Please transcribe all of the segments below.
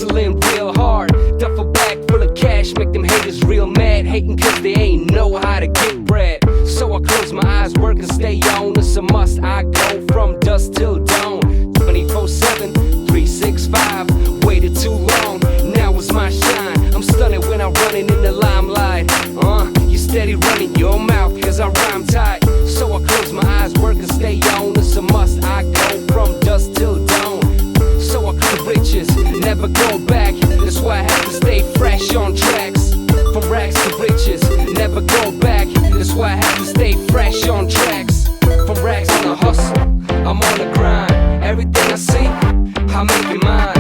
hustling real hard. Duffel bag full of cash, make them haters real mad. Hating cause they ain't know how to get bread. So I close my eyes, work and stay on. It's a must, I go from dusk till dawn. 24/7, 365, waited too long, now it's my shine. I'm stunning when I'm running in the limelight. You steady running your mouth cause I rhyme tight. So I close my eyes, work and stay on. It's a must, I go from dusk till dawn. So I clear riches, never go back. That's why I have to stay fresh on tracks. From rags to riches, never go back. That's why I have to stay fresh on tracks. From rags on the hustle, I'm on the grind. Everything I see, I make it mine.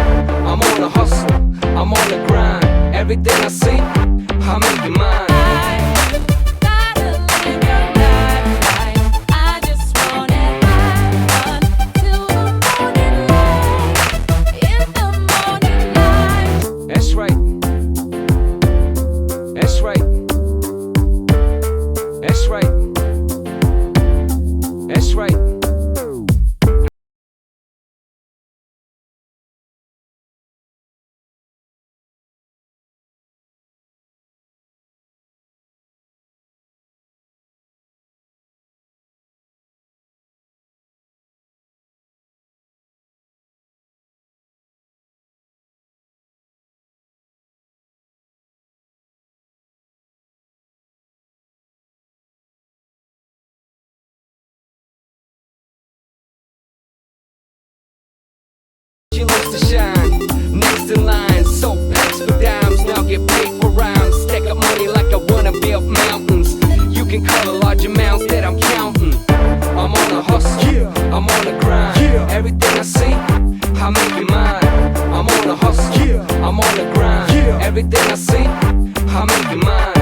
I'm on the hustle, I'm on the grind. Everything I see, I make it mine. That's right. She looks to shine, next in line. So packs for dimes, now get paid for rhymes. Stack up money like I wanna build mountains. You can call the large amounts that I'm counting. I'm on the hustle, I'm on the grind. Everything I see, I make it mine. I'm on the hustle, I'm on the grind. Everything I see, I make it mine.